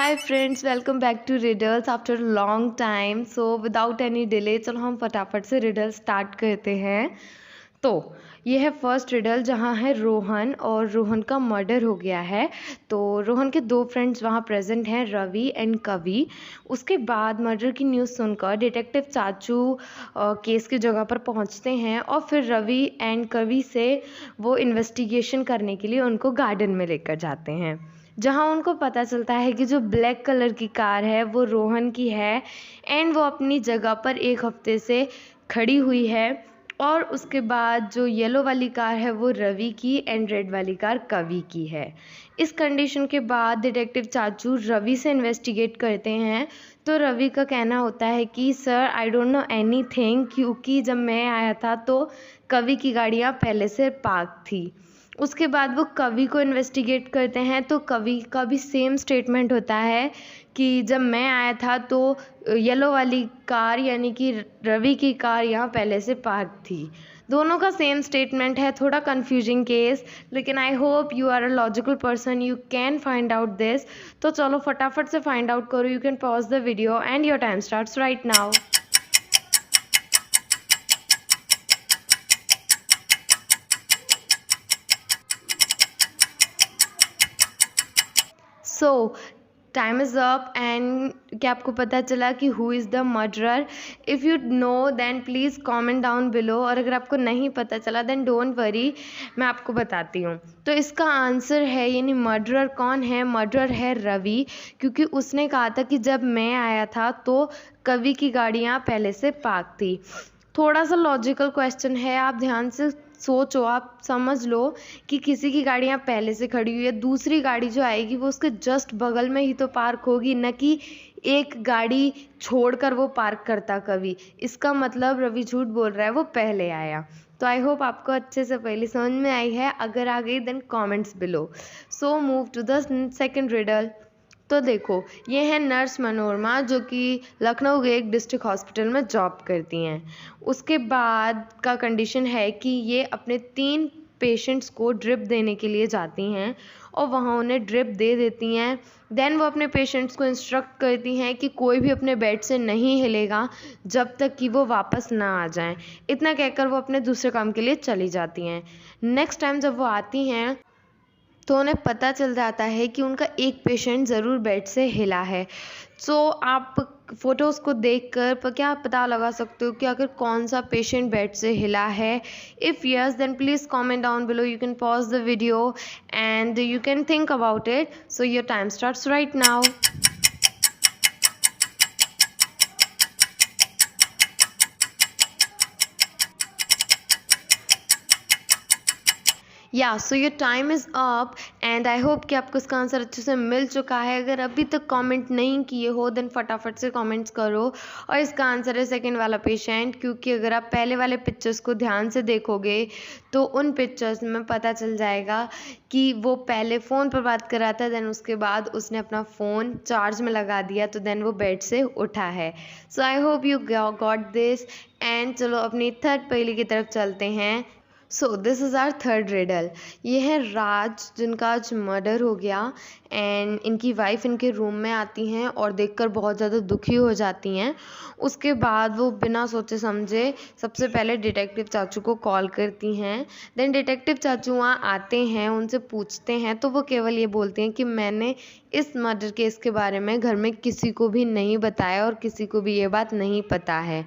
Hi friends, welcome back to riddles after long time. So without any delay चलो हम फटाफट से riddle start करते हैं। तो ये है फर्स्ट रिडल, जहाँ है रोहन और रोहन का मर्डर हो गया है। तो रोहन के दो फ्रेंड्स वहाँ प्रेजेंट हैं, रवि एंड कवि। उसके बाद मर्डर की न्यूज़ सुनकर डिटेक्टिव चाचू केस की जगह पर पहुँचते हैं और फिर रवि एंड कवि से वो इन्वेस्टिगेशन करने के लिए उनको गार्डन में लेकर जाते हैं, जहाँ उनको पता चलता है कि जो ब्लैक कलर की कार है वो रोहन की है एंड वो अपनी जगह पर एक हफ्ते से खड़ी हुई है। और उसके बाद जो येलो वाली कार है वो रवि की एंड रेड वाली कार कवि की है। इस कंडीशन के बाद डिटेक्टिव चाचू रवि से इन्वेस्टिगेट करते हैं। तो रवि का कहना होता है कि sir I don't know anything, क्योंकि जब मैं आया था तो कवि की गाड़ियाँ पहले से पार्क थी। उसके बाद वो कवि को इन्वेस्टिगेट करते हैं तो कवि का भी सेम स्टेटमेंट होता है कि जब मैं आया था तो येलो वाली कार यानी कि रवि की कार यहाँ पहले से पार्क थी। दोनों का सेम स्टेटमेंट है, थोड़ा कंफ्यूजिंग केस, लेकिन I hope you are a logical person, you can find out this. तो चलो फटाफट से फाइंड आउट करो। You can pause the video and your time starts right now. So time is up and क्या आपको पता चला कि who is the murderer? If you know then please comment down below, और अगर आपको नहीं पता चला देन डोंट वरी, मैं आपको बताती हूँ। तो इसका आंसर है, यानी मर्डरर कौन है? मर्डरर है रवि, क्योंकि उसने कहा था कि जब मैं आया था तो कवि की गाड़ियाँ पहले से पार्क थी। थोड़ा सा लॉजिकल क्वेश्चन है, आप ध्यान से सोचो, आप समझ लो कि किसी की गाड़ियाँ पहले से खड़ी हुई है, दूसरी गाड़ी जो आएगी वो उसके जस्ट बगल में ही तो पार्क होगी, न कि एक गाड़ी छोड़कर वो पार्क करता कवि। इसका मतलब रवि झूठ बोल रहा है, वो पहले आया। तो आई होप आपको अच्छे से पहले समझ में आई है। अगर आ गई then comments below. So move to the second riddle. तो देखो, ये है नर्स मनोरमा, जो कि लखनऊ के एक डिस्ट्रिक्ट हॉस्पिटल में जॉब करती हैं। उसके बाद का कंडीशन है कि ये अपने 3 पेशेंट्स को ड्रिप देने के लिए जाती हैं और वहाँ उन्हें ड्रिप दे देती हैं। देन वो अपने पेशेंट्स को इंस्ट्रक्ट करती हैं कि कोई भी अपने बेड से नहीं हिलेगा जब तक कि वो वापस ना आ जाएं। इतना कहकर वो अपने दूसरे काम के लिए चली जाती हैं। नेक्स्ट टाइम जब वो आती हैं तो उन्हें पता चल जाता है कि उनका एक पेशेंट ज़रूर बेड से हिला है। सो आप फ़ोटोज़ को देखकर क्या पता लगा सकते हो कि आखिर कौन सा पेशेंट बेड से हिला है? If yes then please comment down below. You can pause the video and you can think about it. So your time starts right now. Yeah so your time is up and I hope कि आपको इसका answer अच्छे से मिल चुका है। अगर अभी तक कमेंट नहीं किए हो देन फटाफट से कमेंट्स करो। और इसका आंसर है सेकंड वाला पेशेंट, क्योंकि अगर आप पहले वाले पिक्चर्स को ध्यान से देखोगे तो उन पिक्चर्स में पता चल जाएगा कि वो पहले फ़ोन पर बात कर रहा था, देन उसके बाद उसने अपना फ़ोन चार्ज में लगा दिया, तो देन वो बेड से उठा है। So I hope you got this and चलो अपनी थर्ड पहेली की तरफ चलते हैं। So this is our third riddle. ये है राज, जिनका आज मर्डर हो गया एंड इनकी वाइफ इनके रूम में आती हैं और देखकर बहुत ज़्यादा दुखी हो जाती हैं। उसके बाद वो बिना सोचे समझे सबसे पहले डिटेक्टिव चाचू को कॉल करती हैं। देन डिटेक्टिव चाचू वहाँ आते हैं, उनसे पूछते हैं तो वो केवल ये बोलते हैं कि मैंने इस मर्डर केस के बारे में घर में किसी को भी नहीं बताया और किसी को भी ये बात नहीं पता है।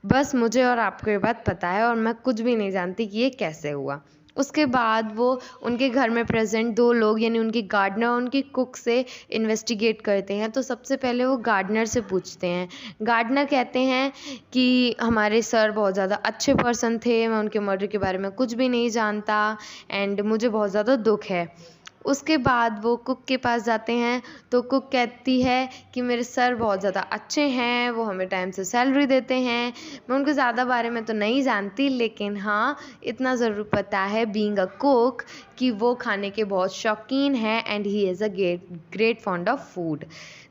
बस मुझे और आपको ये बात पता है और मैं कुछ भी नहीं जानती कि ये कैसे हुआ। उसके बाद वो उनके घर में प्रेजेंट 2 लोग यानी उनकी गार्डनर और उनकी कुक से इन्वेस्टिगेट करते हैं। तो सबसे पहले वो गार्डनर से पूछते हैं। गार्डनर कहते हैं कि हमारे सर बहुत ज़्यादा अच्छे पर्सन थे, मैं उनके मर्डर के बारे में कुछ भी नहीं जानता एंड मुझे बहुत ज़्यादा दुख है। उसके बाद वो कुक के पास जाते हैं तो कुक कहती है कि मेरे सर बहुत ज़्यादा अच्छे हैं, वो हमें टाइम से सैलरी देते हैं। मैं उनके ज़्यादा बारे में तो नहीं जानती, लेकिन हाँ इतना ज़रूर पता है बीइंग अ कुक कि वो खाने के बहुत शौकीन है and he is a great fond of food.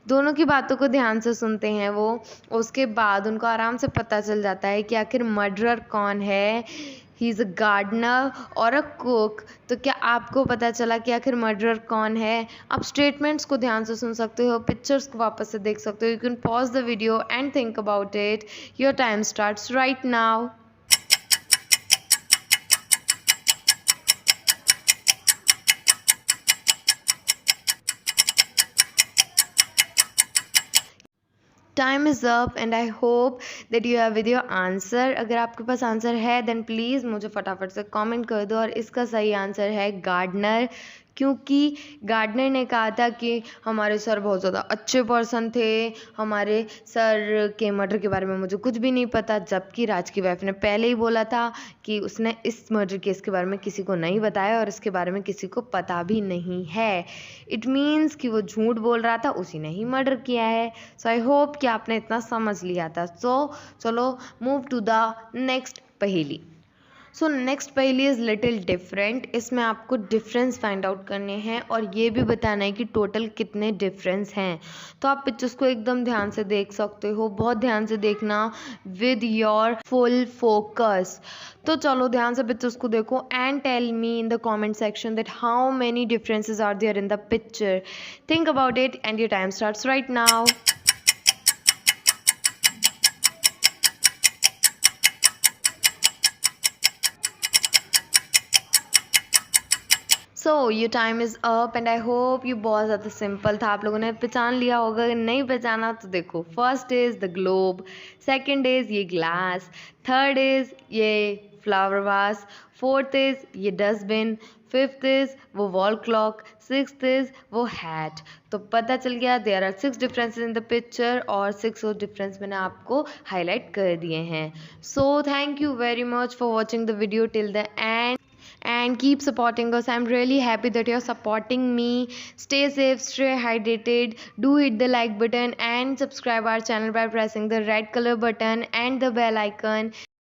दोनों की बातों को ध्यान से सुनते हैं वो। उसके बाद उनको आराम से पता चल जाता है कि आखिर मर्डरर कौन है। ही इज़ अ गार्डनर और अ कुक। तो क्या आपको पता चला कि आखिर मर्डरर कौन है? आप स्टेटमेंट्स को ध्यान से सुन सकते हो, पिक्चर्स को वापस से देख सकते हो। You can pause the video and think about it. Your time starts right now. Time is up and I hope that you have with your answer. अगर आपके पास आंसर है देन प्लीज़ मुझे फटाफट से कमेंट कर दो। और इसका सही आंसर है गार्डनर, क्योंकि गार्डनर ने कहा था कि हमारे सर बहुत ज़्यादा अच्छे पर्सन थे, हमारे सर के मर्डर के बारे में मुझे कुछ भी नहीं पता, जबकि राज की वाइफ ने पहले ही बोला था कि उसने इस मर्डर केस के बारे में किसी को नहीं बताया और इसके बारे में किसी को पता भी नहीं है। इट मीन्स कि वो झूठ बोल रहा था, उसी ने ही मर्डर किया है। सो आई होप कि आपने इतना समझ लिया था। सो चलो मूव टू द नेक्स्ट पहेली। सो नेक्स्ट पहेली इज़ लिटिल डिफरेंट। इसमें आपको डिफरेंस फाइंड आउट करने हैं और ये भी बताना है कि टोटल कितने डिफरेंस हैं। तो आप पिक्चर्स को एकदम ध्यान से देख सकते हो, बहुत ध्यान से देखना विद योर फुल फोकस। तो चलो ध्यान से पिक्चर्स को देखो and tell me in the comment section that how many differences are there in the picture. Think about it and your time starts right now. So your time is up and I hope ये बहुत ज़्यादा simple था, आप लोगों ने पहचान लिया होगा। अगर नहीं पहचाना तो देखो, first is the globe, second is ये ग्लास, थर्ड इज़ ये फ्लावर वास, फोर्थ इज़ ये डस्टबिन, फिफ्थ इज़ वो वॉल क्लॉक, सिक्स्थ इज़ वो हैट। तो पता चल गया there are 6 differences in the picture और 6 डिफरेंस मैंने आपको हाईलाइट कर दिए हैं। So thank you very much for watching the video till the end and keep supporting us. I'm really happy that you're supporting me. Stay safe, stay hydrated. Do hit the like button and subscribe our channel by pressing the red color button and the bell icon.